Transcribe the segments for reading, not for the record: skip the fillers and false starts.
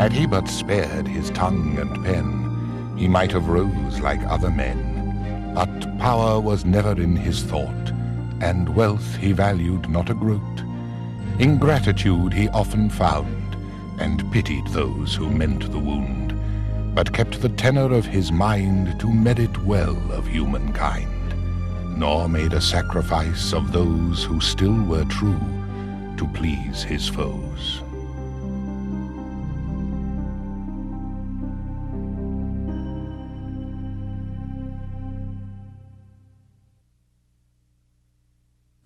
Had he but spared his tongue and pen, he might have rose like other men. But power was never in his thought, and wealth he valued not a groat. Ingratitude he often found, and pitied those who meant the wound, but kept the tenor of his mind to merit well of humankind, nor made a sacrifice of those who still were true to please his foes.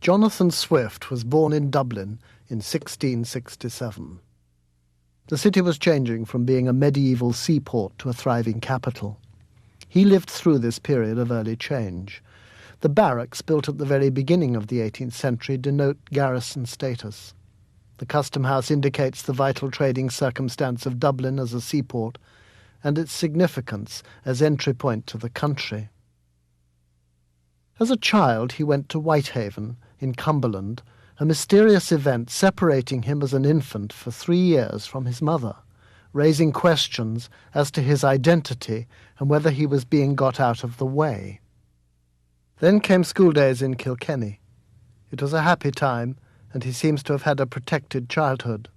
Jonathan Swift was born in Dublin in 1667. The city was changing from being a medieval seaport to a thriving capital. He lived through this period of early change. The barracks, built at the very beginning of the 18th century, denote garrison status. The custom house indicates the vital trading circumstance of Dublin as a seaport and its significance as entry point to the country. As a child, he went to Whitehaven in Cumberland, a mysterious event separating him as an infant for 3 years from his mother, raising questions as to his identity and whether he was being got out of the way. Then came school days in Kilkenny. It was a happy time, and he seems to have had a protected childhood.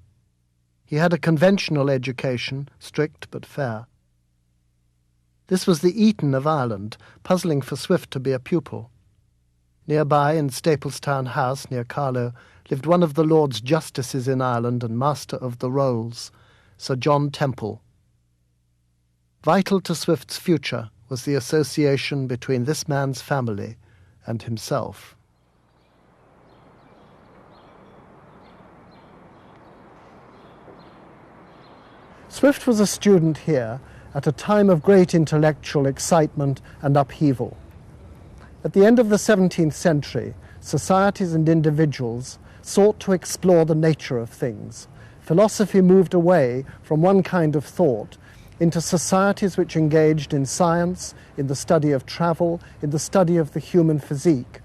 He had a conventional education, strict but fair. This was the Eton of Ireland, puzzling for Swift to be a pupil. Nearby, in Staplestown House, near Carlow, lived one of the Lords Justices in Ireland and Master of the Rolls, Sir John Temple. Vital to Swift's future was the association between this man's family and himself. Swift was a student here at a time of great intellectual excitement and upheaval. At the end of the 17th century, societies and individuals sought to explore the nature of things. Philosophy moved away from one kind of thought into societies which engaged in science, in the study of travel, in the study of the human physique.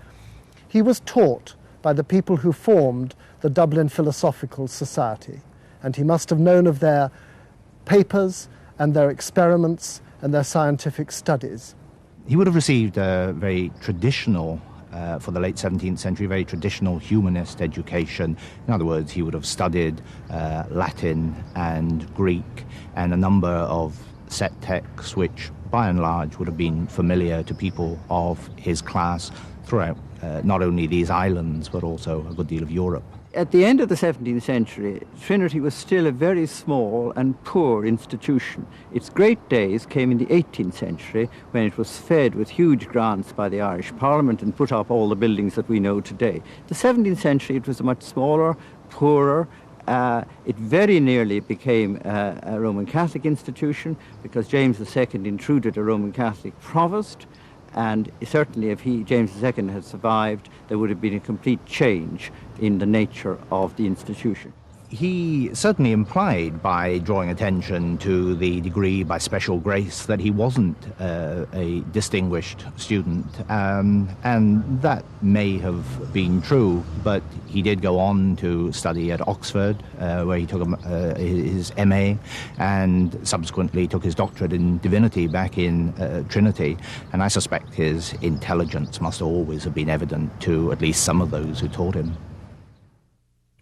He was taught by the people who formed the Dublin Philosophical Society, and he must have known of their papers and their experiments and their scientific studies. He would have received a very traditional, for the late 17th century, very traditional humanist education. In other words, he would have studied Latin and Greek and a number of set texts which, by and large, would have been familiar to people of his class throughout not only these islands, but also a good deal of Europe. At the end of the 17th century, Trinity was still a very small and poor institution. Its great days came in the 18th century, when it was fed with huge grants by the Irish Parliament and put up all the buildings that we know today. The 17th century, it was a much smaller, poorer. It very nearly became a Roman Catholic institution because James II intruded a Roman Catholic provost. And certainly if James II had survived, there would have been a complete change in the nature of the institution. He certainly implied, by drawing attention to the degree by special grace, that he wasn't a distinguished student, and that may have been true, but he did go on to study at Oxford, where he took his MA, and subsequently took his doctorate in divinity back in Trinity, and I suspect his intelligence must always have been evident to at least some of those who taught him.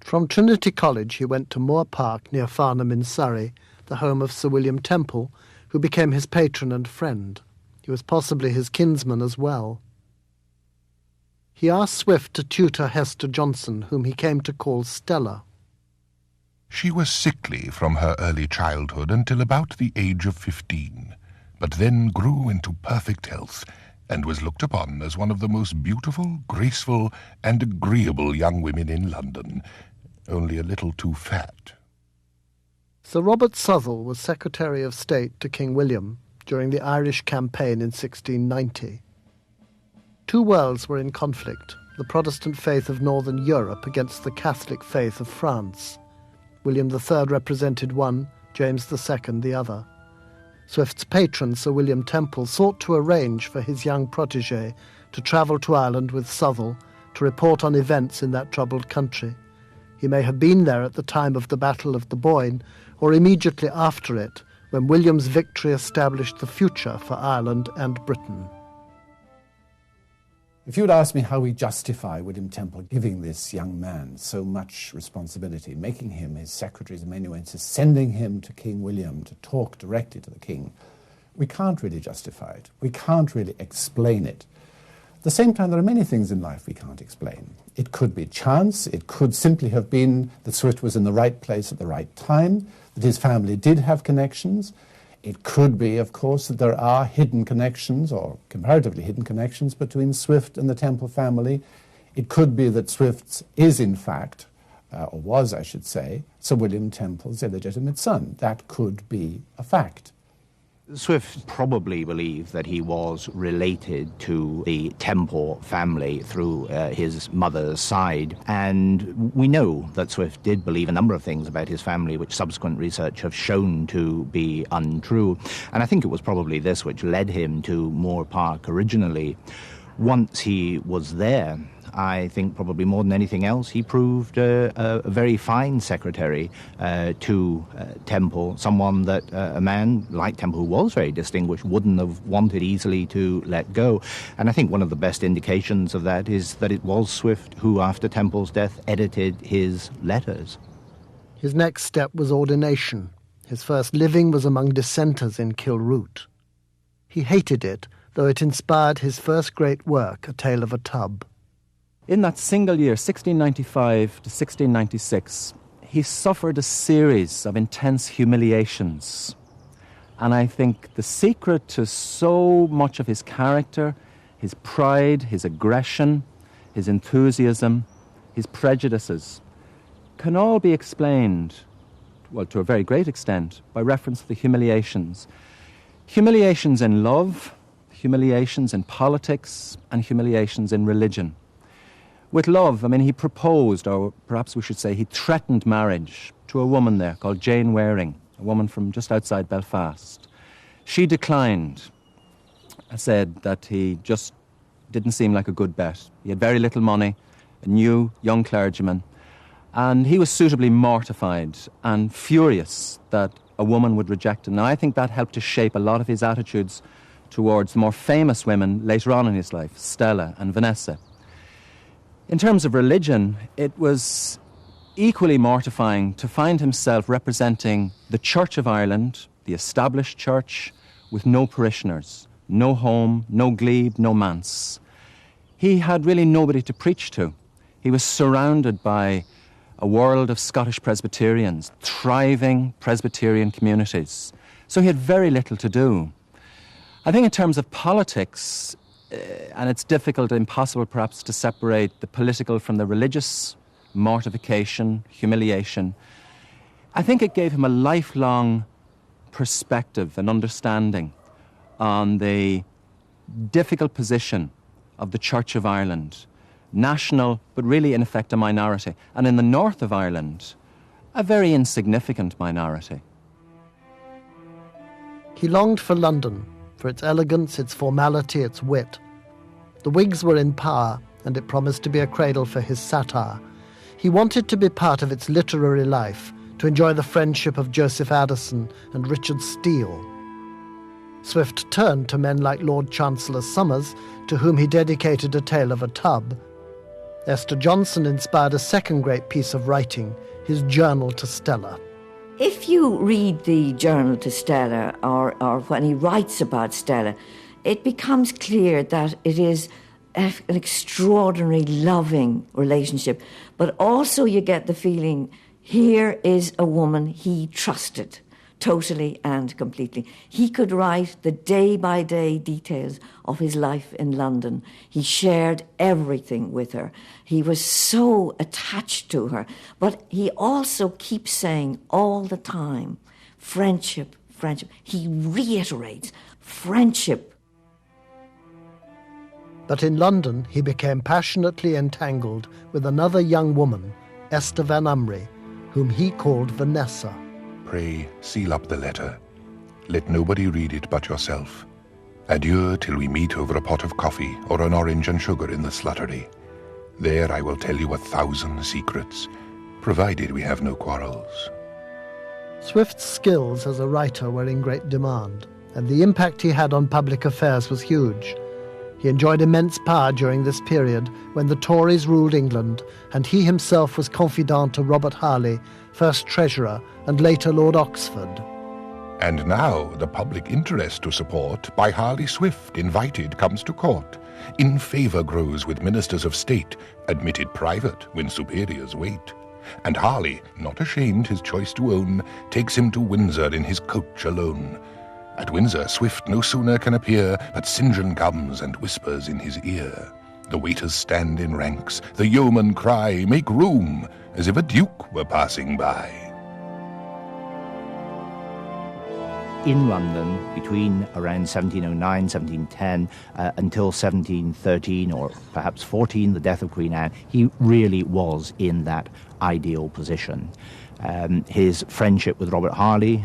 From Trinity College he went to Moor Park near Farnham in Surrey, the home of Sir William Temple, who became his patron and friend. He was possibly his kinsman as well. He asked Swift to tutor Hester Johnson, whom he came to call Stella. She was sickly from her early childhood until about the age of 15, but then grew into perfect health and was looked upon as one of the most beautiful, graceful, and agreeable young women in London, only a little too fat. Sir Robert Southwell was Secretary of State to King William during the Irish campaign in 1690. Two worlds were in conflict, the Protestant faith of Northern Europe against the Catholic faith of France. William III represented one, James II the other. Swift's patron, Sir William Temple, sought to arrange for his young protégé to travel to Ireland with Southwell to report on events in that troubled country. He may have been there at the time of the Battle of the Boyne, or immediately after it, when William's victory established the future for Ireland and Britain. If you would ask me how we justify William Temple giving this young man so much responsibility, making him his secretary's amanuensis, sending him to King William to talk directly to the king, we can't really justify it. We can't really explain it. At the same time, there are many things in life we can't explain. It could be chance. It could simply have been that Swift was in the right place at the right time, that his family did have connections. It could be, of course, that there are hidden connections, or comparatively hidden connections, between Swift and the Temple family. It could be that Swift is, in fact, or was, I should say, Sir William Temple's illegitimate son. That could be a fact. Swift probably believed that he was related to the Temple family through his mother's side, and we know that Swift did believe a number of things about his family which subsequent research have shown to be untrue, and I think it was probably this which led him to Moor Park originally. Once he was there, I think probably more than anything else, he proved a very fine secretary to Temple, someone that a man like Temple, who was very distinguished, wouldn't have wanted easily to let go. And I think one of the best indications of that is that it was Swift who, after Temple's death, edited his letters. His next step was ordination. His first living was among dissenters in Kilroot. He hated it, though it inspired his first great work, A Tale of a Tub. In that single year, 1695 to 1696, he suffered a series of intense humiliations. And I think the secret to so much of his character, his pride, his aggression, his enthusiasm, his prejudices, can all be explained, well, to a very great extent, by reference to the humiliations. Humiliations in love, humiliations in politics, and humiliations in religion. With love, I mean, he proposed, or perhaps we should say he threatened marriage to a woman there called Jane Waring, a woman from just outside Belfast. She declined, said that he just didn't seem like a good bet. He had very little money, a new young clergyman, and he was suitably mortified and furious that a woman would reject him. Now, I think that helped to shape a lot of his attitudes towards the more famous women later on in his life, Stella and Vanessa. In terms of religion, it was equally mortifying to find himself representing the Church of Ireland, the established church, with no parishioners, no home, no glebe, no manse. He had really nobody to preach to. He was surrounded by a world of Scottish Presbyterians, thriving Presbyterian communities. So he had very little to do. I think in terms of politics, and it's difficult, impossible perhaps, to separate the political from the religious, mortification, humiliation. I think it gave him a lifelong perspective and understanding on the difficult position of the Church of Ireland, national, but really in effect a minority, and in the north of Ireland, a very insignificant minority. He longed for London, for its elegance, its formality, its wit. The Whigs were in power, and it promised to be a cradle for his satire. He wanted to be part of its literary life, to enjoy the friendship of Joseph Addison and Richard Steele. Swift turned to men like Lord Chancellor Somers, to whom he dedicated A Tale of a Tub. Esther Johnson inspired a second great piece of writing, his Journal to Stella. If you read the Journal to Stella, or when he writes about Stella, it becomes clear that it is an extraordinary, loving relationship. But also you get the feeling, here is a woman he trusted, totally and completely. He could write the day-by-day details of his life in London. He shared everything with her. He was so attached to her. But he also keeps saying all the time, friendship, friendship. He reiterates friendship. But in London, he became passionately entangled with another young woman, Esther Van Umry, whom he called Vanessa. Pray seal up the letter. Let nobody read it but yourself. Adieu till we meet over a pot of coffee or an orange and sugar in the sluttery. There I will tell you 1,000 secrets. provided we have no quarrels. Swift's skills as a writer were in great demand, and the impact he had on public affairs was huge. He enjoyed immense power during this period when the Tories ruled England, and he himself was confidant to Robert Harley, first Treasurer and later Lord Oxford. And now the public interest to support by Harley Swift invited comes to court. In favour grows with ministers of state, admitted private when superiors wait. And Harley, not ashamed his choice to own, takes him to Windsor in his coach alone. At Windsor Swift no sooner can appear, but St. John comes and whispers in his ear. The waiters stand in ranks, the yeomen cry, "Make room," as if a duke were passing by. In London, between around 1709, 1710, until 1713 or perhaps 14, the death of Queen Anne, he really was in that ideal position. His friendship with Robert Harley,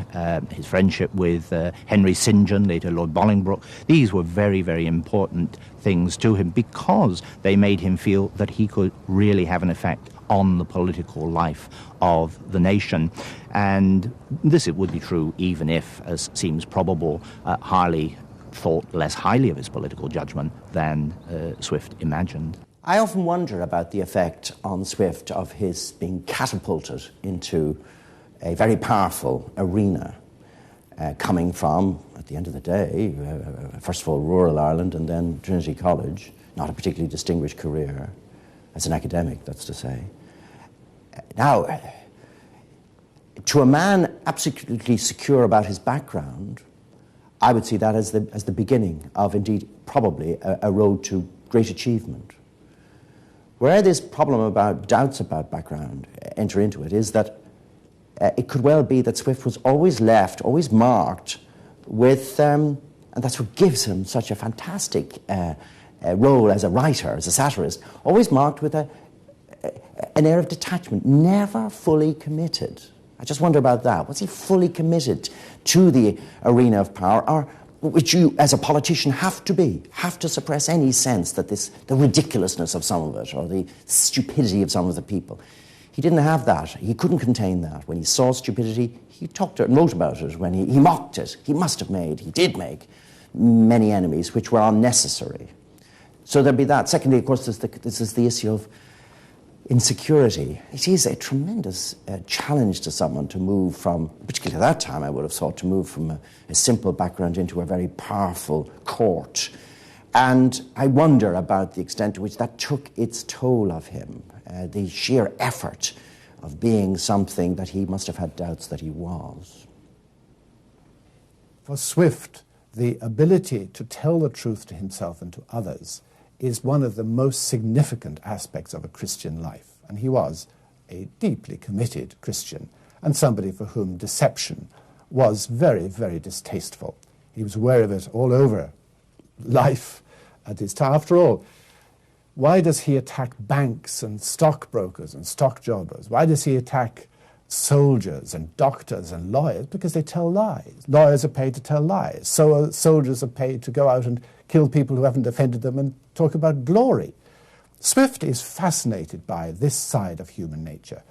his friendship with Henry St. John, later Lord Bolingbroke, these were very, very important things to him because they made him feel that he could really have an effect on the political life of the nation. And this it would be true even if, as seems probable, Harley thought less highly of his political judgment than Swift imagined. I often wonder about the effect on Swift of his being catapulted into a very powerful arena, coming from, at the end of the day, first of all, rural Ireland and then Trinity College, not a particularly distinguished career as an academic, that's to say. Now, to a man absolutely secure about his background, I would see that as the beginning of, indeed, probably a road to great achievement. Where this problem about doubts about background enter into it is that it could well be that Swift was always marked with, and that's what gives him such a fantastic role as a writer, as a satirist, always marked with an air of detachment, never fully committed. I just wonder about that. Was he fully committed to the arena of power, or which you, as a politician, have to suppress any sense that the ridiculousness of some of it, or the stupidity of some of the people. He didn't have that. He couldn't contain that. When he saw stupidity, he talked and wrote about it. When he mocked it, he did make many enemies, which were unnecessary. So there'd be that. Secondly, of course, this is the issue of insecurity. It is a tremendous challenge to someone to move from, particularly at that time, I would have thought, to move from a simple background into a very powerful court. And I wonder about the extent to which that took its toll of him, the sheer effort of being something that he must have had doubts that he was. For Swift, the ability to tell the truth to himself and to others is one of the most significant aspects of a Christian life. And he was a deeply committed Christian and somebody for whom deception was very, very distasteful. He was aware of it all over life at his time. After all, why does he attack banks and stockbrokers and stock jobbers? Why does he attack soldiers and doctors and lawyers? Because they tell lies. Lawyers are paid to tell lies. So soldiers are paid to go out and kill people who haven't defended them and talk about glory. Swift is fascinated by this side of human nature,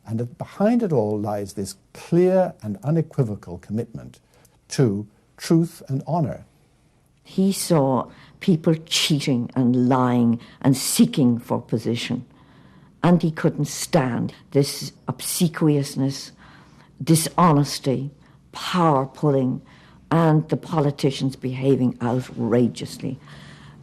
and behind it all lies this clear and unequivocal commitment to truth and honour. He saw people cheating and lying and seeking for position, and he couldn't stand this obsequiousness, dishonesty, power-pulling, and the politicians behaving outrageously.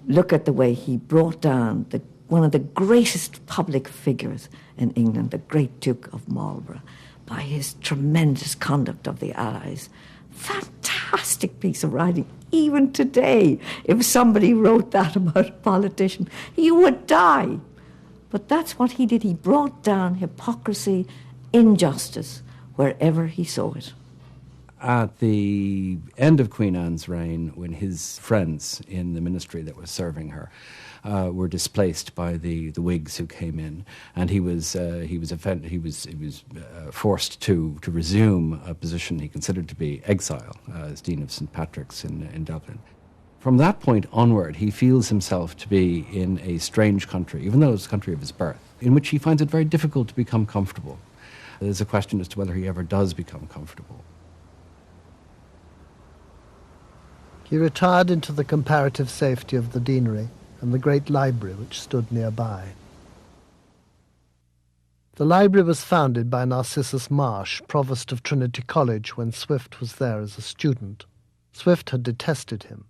Look at the way he brought down one of the greatest public figures in England, the great Duke of Marlborough, by his tremendous conduct of the Allies. Fantastic piece of writing. Even today, if somebody wrote that about a politician, you would die. But that's what he did. He brought down hypocrisy, injustice, wherever he saw it. At the end of Queen Anne's reign, when his friends in the ministry that was serving her were displaced by the Whigs who came in, and he was forced to resume a position he considered to be exile as Dean of St. Patrick's in Dublin. From that point onward, he feels himself to be in a strange country, even though it's the country of his birth, in which he finds it very difficult to become comfortable. There's a question as to whether he ever does become comfortable. He retired into the comparative safety of the deanery and the great library which stood nearby. The library was founded by Narcissus Marsh, provost of Trinity College, when Swift was there as a student. Swift had detested him.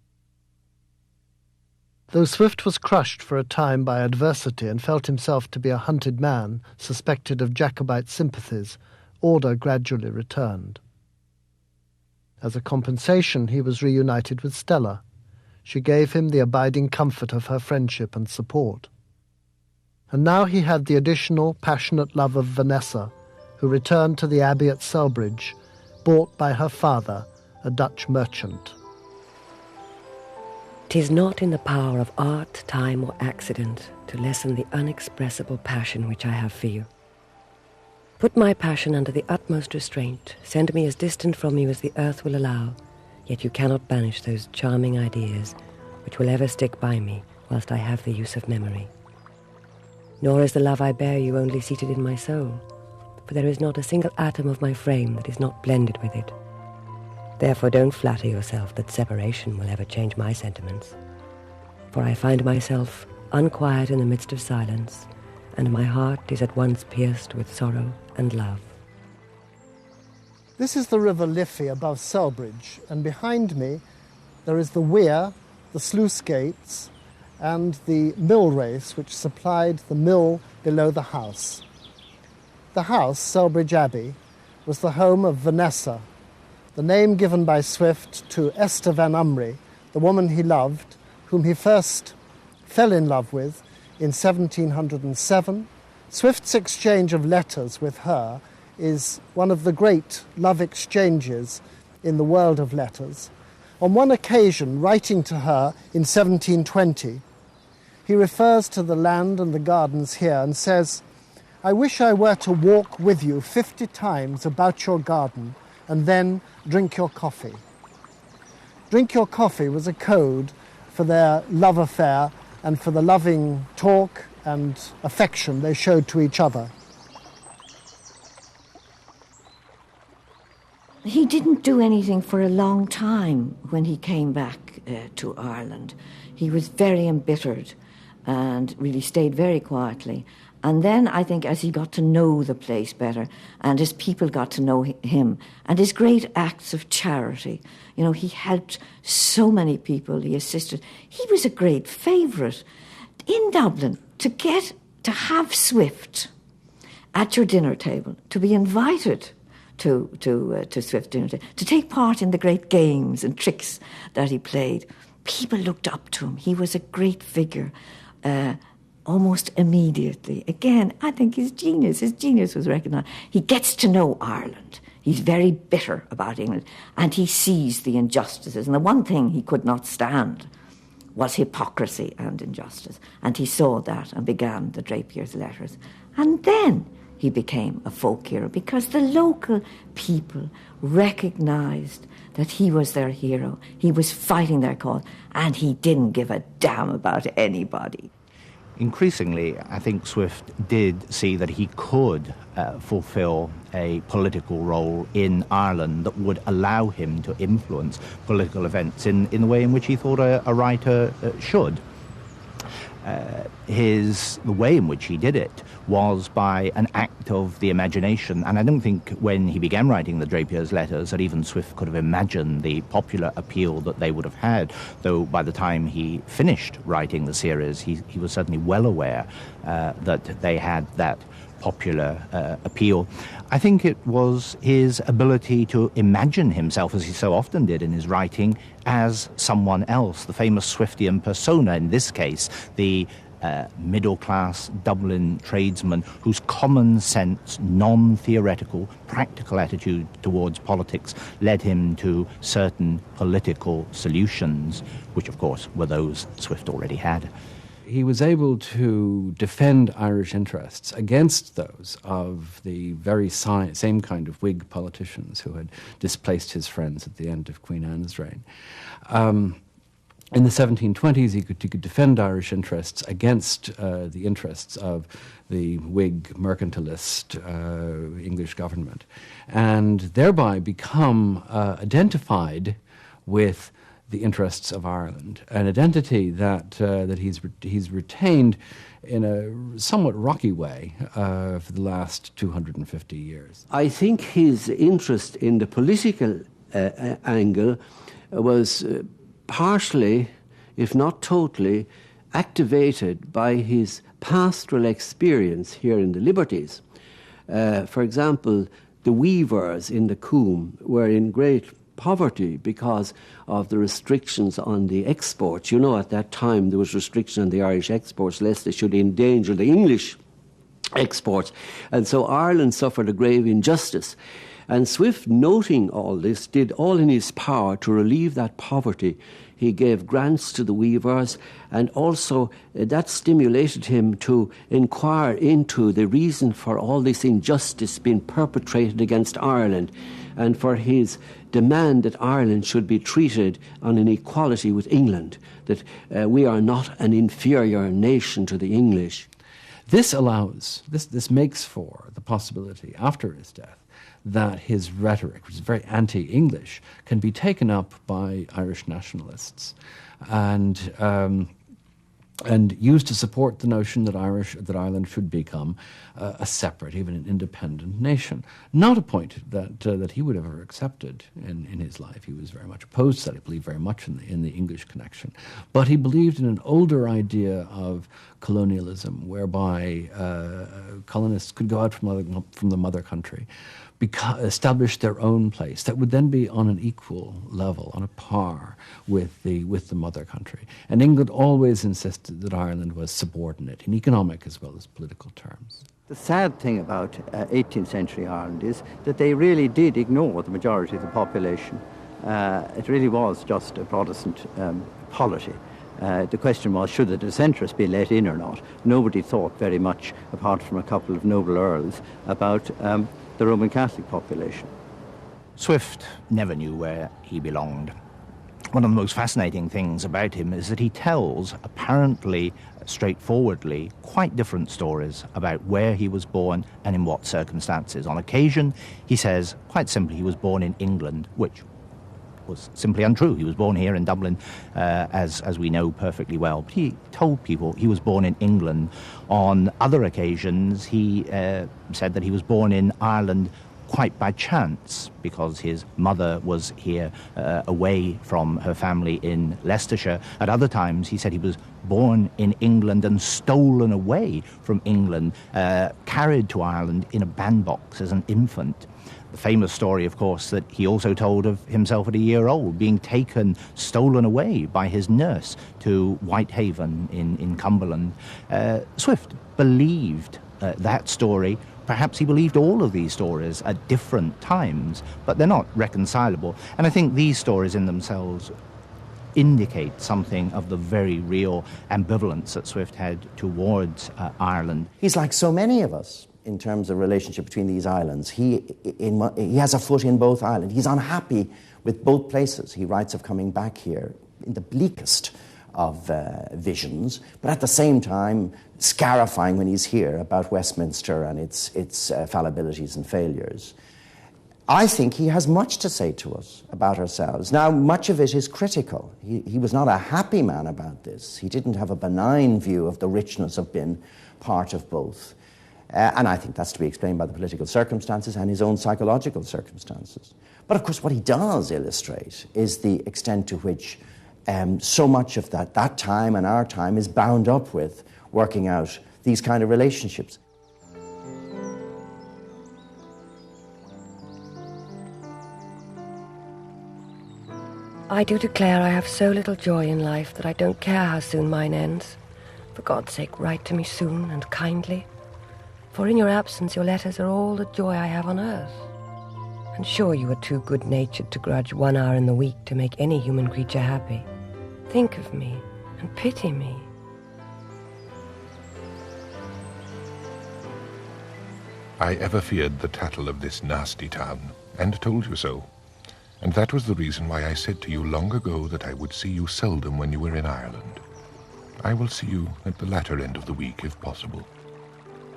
Though Swift was crushed for a time by adversity and felt himself to be a hunted man, suspected of Jacobite sympathies, order gradually returned. As a compensation, he was reunited with Stella. She gave him the abiding comfort of her friendship and support. And now he had the additional passionate love of Vanessa, who returned to the abbey at Selbridge, bought by her father, a Dutch merchant. "'Tis not in the power of art, time, or accident to lessen the unexpressible passion which I have for you. Put my passion under the utmost restraint, send me as distant from you as the earth will allow, yet you cannot banish those charming ideas which will ever stick by me whilst I have the use of memory. Nor is the love I bear you only seated in my soul, for there is not a single atom of my frame that is not blended with it. Therefore don't flatter yourself that separation will ever change my sentiments, for I find myself unquiet in the midst of silence, and my heart is at once pierced with sorrow and love." This is the river Liffey above Selbridge, and behind me there is the weir, the sluice gates, and the mill race which supplied the mill below the house. The house, Selbridge Abbey, was the home of Vanessa, the name given by Swift to Esther Van Umry, the woman he loved, whom he first fell in love with in 1707. Swift's exchange of letters with her is one of the great love exchanges in the world of letters. On one occasion, writing to her in 1720, he refers to the land and the gardens here and says, "I wish I were to walk with you 50 times about your garden and then drink your coffee." Drink your coffee was a code for their love affair and for the loving talk and affection they showed to each other. He didn't do anything for a long time when he came back to Ireland. He was very embittered and really stayed very quietly. And then I think as he got to know the place better and his people got to know him and his great acts of charity, you know, he helped so many people, he assisted. He was a great favourite. In Dublin, to have Swift at your dinner table, to be invited to Swift dinner table, to take part in the great games and tricks that he played, people looked up to him. He was a great figure. Almost immediately. Again, I think his genius was recognised. He gets to know Ireland. He's very bitter about England, and he sees the injustices. And the one thing he could not stand was hypocrisy and injustice. And he saw that and began the Drapier's letters. And then he became a folk hero because the local people recognised that he was their hero. He was fighting their cause, and he didn't give a damn about anybody. Increasingly, I think Swift did see that he could fulfill a political role in Ireland that would allow him to influence political events in the way in which he thought a writer should. The way in which he did it was by an act of the imagination, and I don't think when he began writing the Drapier's letters that even Swift could have imagined the popular appeal that they would have had, though by the time he finished writing the series, he was certainly well aware that they had that popular appeal. I think it was his ability to imagine himself, as he so often did in his writing, as someone else, the famous Swiftian persona, in this case, the middle-class Dublin tradesman whose common sense, non-theoretical, practical attitude towards politics led him to certain political solutions, which, of course, were those Swift already had. He was able to defend Irish interests against those of the very same kind of Whig politicians who had displaced his friends at the end of Queen Anne's reign. In the 1720s, he could defend Irish interests against the interests of the Whig mercantilist English government, and thereby become identified with the interests of Ireland, an identity that he's retained in a somewhat rocky way for the last 250 years. I think his interest in the political angle was partially, if not totally, activated by his pastoral experience here in the Liberties. For example, the weavers in the Coombe were in great poverty because of the restrictions on the exports. You know, at that time there was restriction on the Irish exports lest they should endanger the English exports. And so Ireland suffered a grave injustice. And Swift, noting all this, did all in his power to relieve that poverty. He gave grants to the weavers, and also that stimulated him to inquire into the reason for all this injustice being perpetrated against Ireland, and for his demand that Ireland should be treated on an equality with England, that we are not an inferior nation to the English. This makes for the possibility, after his death, that his rhetoric, which is very anti-English, can be taken up by Irish nationalists and used to support the notion that Ireland should become a separate, even an independent nation. Not a point that he would have ever accepted in his life. He was very much opposed to that. He believed very much in the English connection. But he believed in an older idea of colonialism, whereby colonists could go out from the mother country, establish their own place that would then be on an equal level, on a par with the mother country. And England always insisted that Ireland was subordinate in economic as well as political terms. The sad thing about 18th century Ireland is that they really did ignore the majority of the population. It really was just a Protestant polity. The question was, should the dissenters be let in or not? Nobody thought very much, apart from a couple of noble earls, about the Roman Catholic population. Swift never knew where he belonged. One of the most fascinating things about him is that he tells, apparently straightforwardly, quite different stories about where he was born and in what circumstances. On occasion, he says, quite simply, he was born in England, which was simply untrue. He was born here in Dublin, as we know perfectly well. But he told people he was born in England. On other occasions, he said that he was born in Ireland quite by chance, because his mother was here away from her family in Leicestershire. At other times, he said he was born in England and stolen away from England, carried to Ireland in a bandbox as an infant. The famous story, of course, that he also told of himself at a year old, being stolen away by his nurse to Whitehaven in Cumberland. Swift believed that story. Perhaps he believed all of these stories at different times, but they're not reconcilable. And I think these stories in themselves indicate something of the very real ambivalence that Swift had towards Ireland. He's like so many of us in terms of relationship between these islands. He has a foot in both islands. He's unhappy with both places. He writes of coming back here in the bleakest of visions, but at the same time scarifying when he's here about Westminster and its fallibilities and failures. I think he has much to say to us about ourselves. Now, much of it is critical. He was not a happy man about this. He didn't have a benign view of the richness of being part of both. And I think that's to be explained by the political circumstances and his own psychological circumstances. But of course, what he does illustrate is the extent to which so much of that time and our time is bound up with working out these kind of relationships. I do declare I have so little joy in life that I don't care how soon mine ends. For God's sake, write to me soon and kindly. For in your absence your letters are all the joy I have on earth. And sure you are too good-natured to grudge 1 hour in the week to make any human creature happy. Think of me and pity me. I ever feared the tattle of this nasty town, and told you so. And that was the reason why I said to you long ago that I would see you seldom when you were in Ireland. I will see you at the latter end of the week, if possible.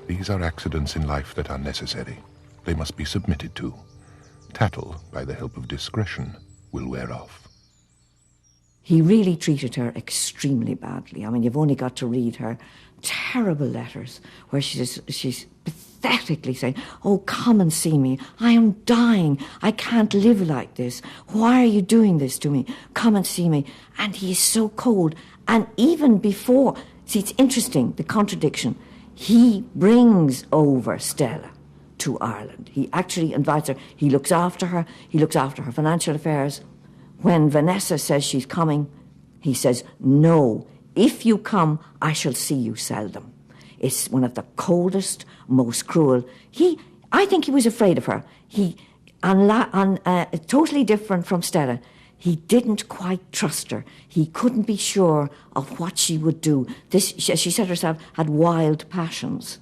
These are accidents in life that are necessary. They must be submitted to. Tattle, by the help of discretion, will wear off. He really treated her extremely badly. I mean, you've only got to read her terrible letters where she's pathetically saying, "Oh, come and see me. I am dying. I can't live like this. Why are you doing this to me? Come and see me." And he is so cold. And even before, see, it's interesting, the contradiction. He brings over Stella to Ireland. He actually invites her. He looks after her. He looks after her financial affairs. When Vanessa says she's coming, he says, "No, if you come, I shall see you seldom." It's one of the coldest, most cruel. I think he was afraid of her. Totally different from Stella. He didn't quite trust her. He couldn't be sure of what she would do. She said herself, had wild passions.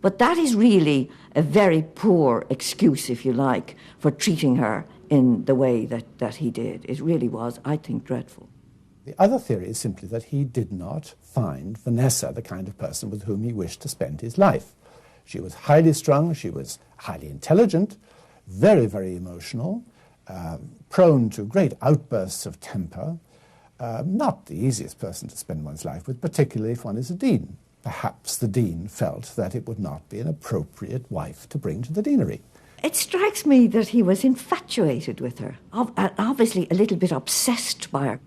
But that is really a very poor excuse, if you like, for treating her in the way that he did. It really was, I think, dreadful. The other theory is simply that he did not find Vanessa the kind of person with whom he wished to spend his life. She was highly strung, she was highly intelligent, very, very emotional, prone to great outbursts of temper, not the easiest person to spend one's life with, particularly if one is a dean. Perhaps the dean felt that it would not be an appropriate wife to bring to the deanery. It strikes me that he was infatuated with her, obviously a little bit obsessed by her.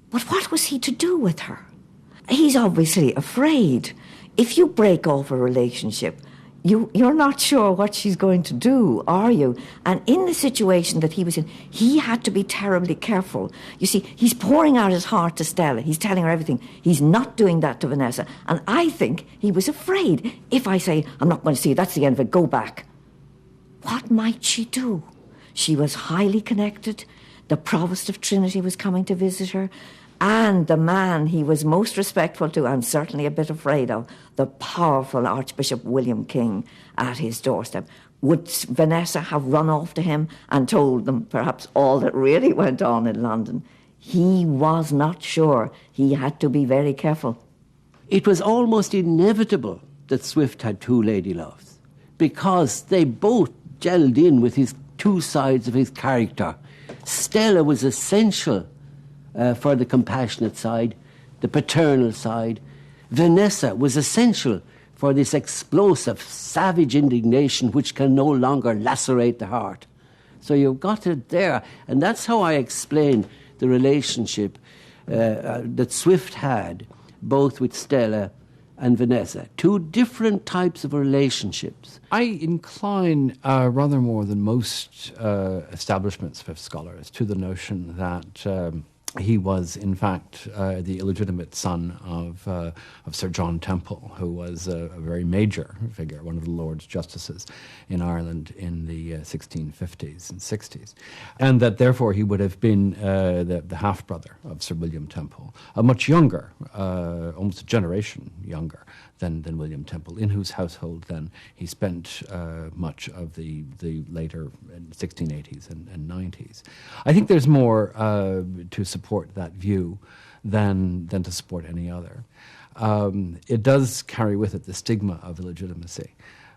But what was he to do with her? He's obviously afraid. If you break off a relationship, you're not sure what she's going to do, are you? And in the situation that he was in, he had to be terribly careful. You see, he's pouring out his heart to Stella. He's telling her everything. He's not doing that to Vanessa. And I think he was afraid. If I say, "I'm not going to see you, that's the end of it, go back," what might she do? She was highly connected. The Provost of Trinity was coming to visit her. And the man he was most respectful to and certainly a bit afraid of, the powerful Archbishop William King, at his doorstep. Would Vanessa have run off to him and told them perhaps all that really went on in London? He was not sure. He had to be very careful. It was almost inevitable that Swift had two lady loves because they both gelled in with his two sides of his character. Stella was essential for the compassionate side, the paternal side. Vanessa was essential for this explosive, savage indignation which can no longer lacerate the heart. So you've got it there. And that's how I explain the relationship that Swift had, both with Stella and Vanessa. Two different types of relationships. I incline rather more than most establishment Swift scholars to the notion that he was, in fact, the illegitimate son of Sir John Temple, who was a very major figure, one of the Lords Justices in Ireland in the 1650s and 60s, and that therefore he would have been the half-brother of Sir William Temple, a much younger, almost a generation younger than William Temple, in whose household then he spent much of the later 1680s and 90s. I think there's more to support that view than to support any other. It does carry with it the stigma of illegitimacy,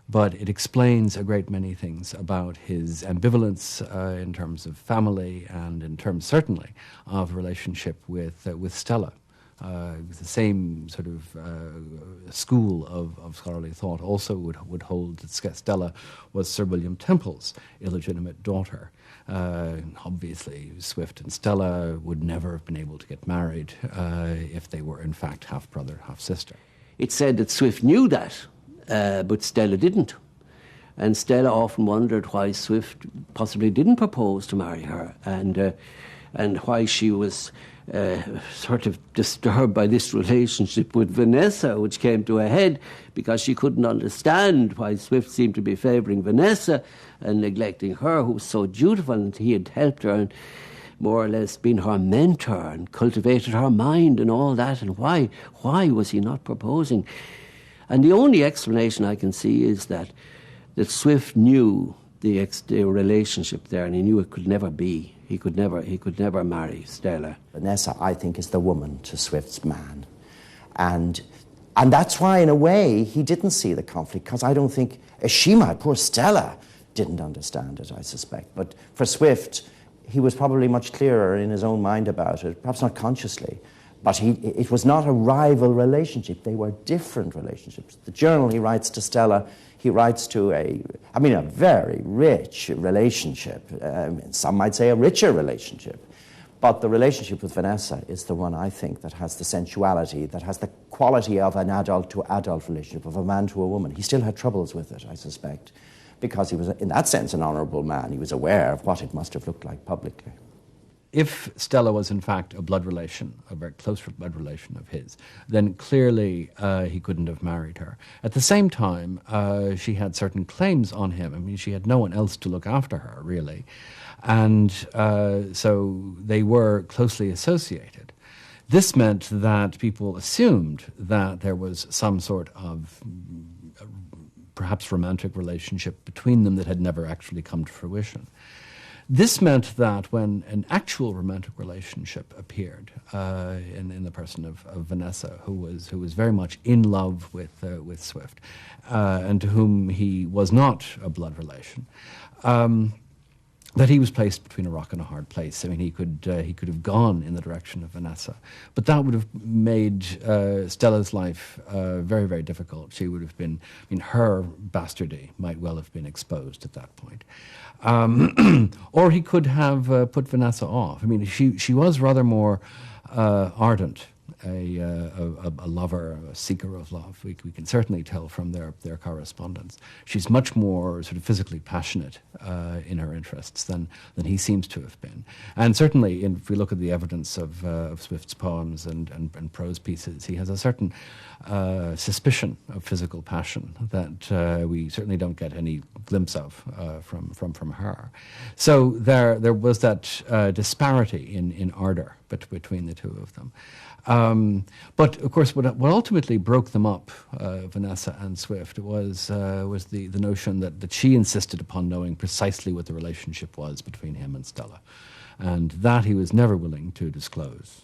but it explains a great many things about his ambivalence in terms of family and in terms certainly of relationship with Stella. The same sort of school of scholarly thought also would hold that Stella was Sir William Temple's illegitimate daughter. Obviously, Swift and Stella would never have been able to get married if they were in fact half-brother, half-sister. It's said that Swift knew that, but Stella didn't. And Stella often wondered why Swift possibly didn't propose to marry her, and why she was sort of disturbed by this relationship with Vanessa, which came to a head because she couldn't understand why Swift seemed to be favouring Vanessa and neglecting her, who was so dutiful, and he had helped her and more or less been her mentor and cultivated her mind and all that, and why was he not proposing? And the only explanation I can see is that Swift knew the relationship there, and he knew it could never be. He could never marry Stella. Vanessa, I think, is the woman to Swift's man. And that's why, in a way, he didn't see the conflict, because I don't think poor Stella, didn't understand it, I suspect. But for Swift, he was probably much clearer in his own mind about it, perhaps not consciously. But it was not a rival relationship. They were different relationships. The journal he writes to Stella, he writes to a very rich relationship. Some might say a richer relationship. But the relationship with Vanessa is the one, I think, that has the sensuality, that has the quality of an adult-to-adult relationship, of a man to a woman. He still had troubles with it, I suspect, because he was, in that sense, an honourable man. He was aware of what it must have looked like publicly. If Stella was in fact a blood relation, a very close blood relation of his, then clearly he couldn't have married her. At the same time, she had certain claims on him. I mean, she had no one else to look after her, really. And so they were closely associated. This meant that people assumed that there was some sort of perhaps romantic relationship between them that had never actually come to fruition. This meant that when an actual romantic relationship appeared in the person of Vanessa, who was very much in love with Swift, and to whom he was not a blood relation, that he was placed between a rock and a hard place. I mean, he could have gone in the direction of Vanessa, but that would have made Stella's life very, very difficult. She would have been, her bastardy might well have been exposed at that point. Or he could have put Vanessa off. I mean, she was rather more ardent, a lover, a seeker of love. We can certainly tell from their correspondence. She's much more sort of physically passionate in her interests than he seems to have been. And certainly, if we look at the evidence of Swift's poems and prose pieces, he has a certain suspicion of physical passion that we certainly don't get any glimpse of from her. So there was that disparity in ardor between the two of them. But of course, what ultimately broke them up, Vanessa and Swift, was the notion that she insisted upon knowing precisely what the relationship was between him and Stella, and that he was never willing to disclose.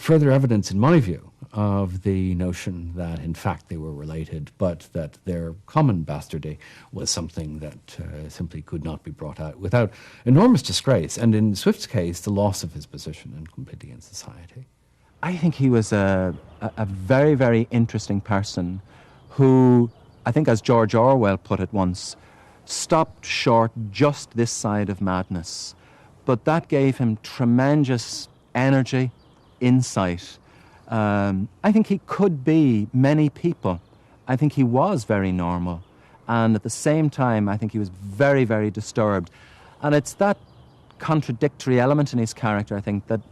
Further evidence, in my view, of the notion that in fact they were related, but that their common bastardy was something that simply could not be brought out without enormous disgrace, and in Swift's case, the loss of his position and completely in society. I think he was a very, very interesting person who, I think as George Orwell put it once, stopped short just this side of madness. But that gave him tremendous energy, insight. I think he could be many people. I think he was very normal. And at the same time, I think he was very, very disturbed. And it's that contradictory element in his character, I think, that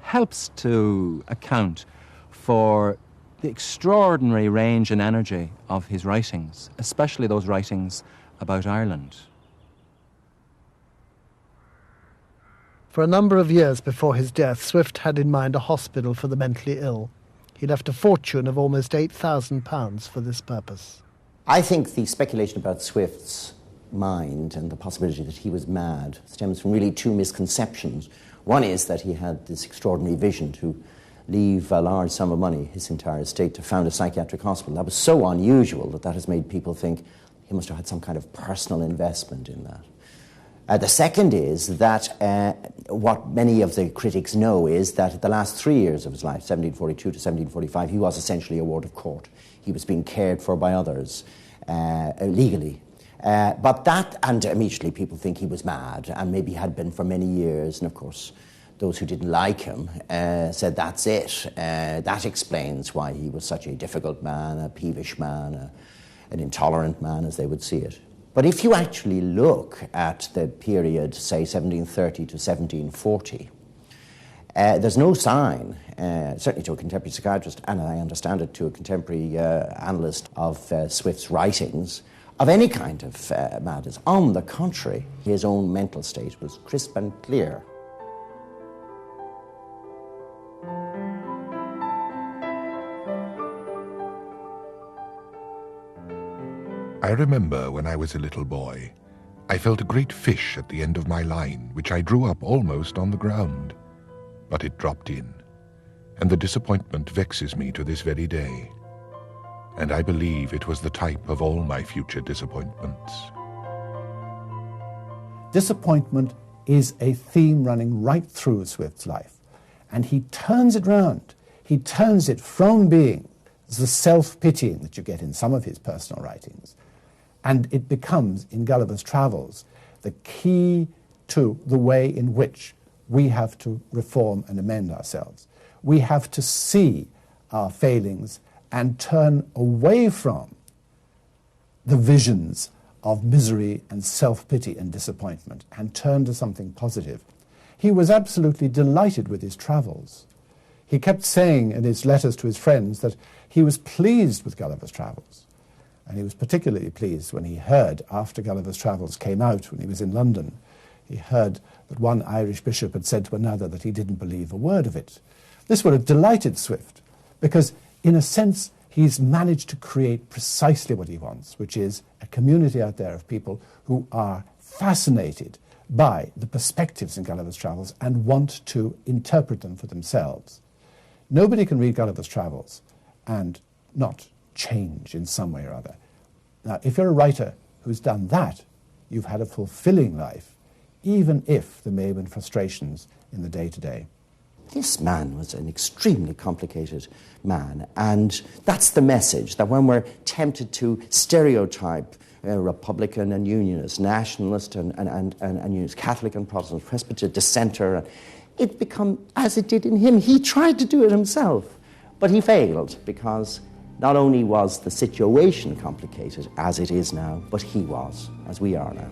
helps to account for the extraordinary range and energy of his writings, especially those writings about Ireland. For a number of years before his death, Swift had in mind a hospital for the mentally ill. He left a fortune of almost £8,000 for this purpose. I think the speculation about Swift's mind and the possibility that he was mad stems from really two misconceptions. One is that he had this extraordinary vision to leave a large sum of money, his entire estate, to found a psychiatric hospital. That was so unusual that has made people think he must have had some kind of personal investment in that. The second is that what many of the critics know is that the last 3 years of his life, 1742 to 1745, he was essentially a ward of court. He was being cared for by others legally. But that, and immediately people think he was mad, and maybe had been for many years, and of course those who didn't like him said that's it. That explains why he was such a difficult man, a peevish man, an intolerant man as they would see it. But if you actually look at the period, say 1730 to 1740, there's no sign, certainly to a contemporary psychiatrist, and I understand it to a contemporary analyst of Swift's writings, of any kind of madness. On the contrary, his own mental state was crisp and clear. I remember when I was a little boy, I felt a great fish at the end of my line, which I drew up almost on the ground. But it dropped in, and the disappointment vexes me to this very day. And I believe it was the type of all my future disappointments. Disappointment is a theme running right through Swift's life, and he turns it round. He turns it from being the self-pitying that you get in some of his personal writings, and it becomes, in Gulliver's Travels, the key to the way in which we have to reform and amend ourselves. We have to see our failings and turn away from the visions of misery and self-pity and disappointment and turn to something positive. He was absolutely delighted with his travels. He kept saying in his letters to his friends that he was pleased with Gulliver's Travels. And he was particularly pleased when he heard, after Gulliver's Travels came out, when he was in London, he heard that one Irish bishop had said to another that he didn't believe a word of it. This would have delighted Swift, because in a sense he's managed to create precisely what he wants, which is a community out there of people who are fascinated by the perspectives in Gulliver's Travels and want to interpret them for themselves. Nobody can read Gulliver's Travels and not change in some way or other. Now, if you're a writer who's done that, you've had a fulfilling life, even if there may have been frustrations in the day-to-day. This man was an extremely complicated man, and that's the message, that when we're tempted to stereotype Republican and Unionist, Nationalist and Unionist, Catholic and Protestant, Presbyterian, Dissenter, it become as it did in him. He tried to do it himself, but he failed, because not only was the situation complicated, as it is now, but he was, as we are now.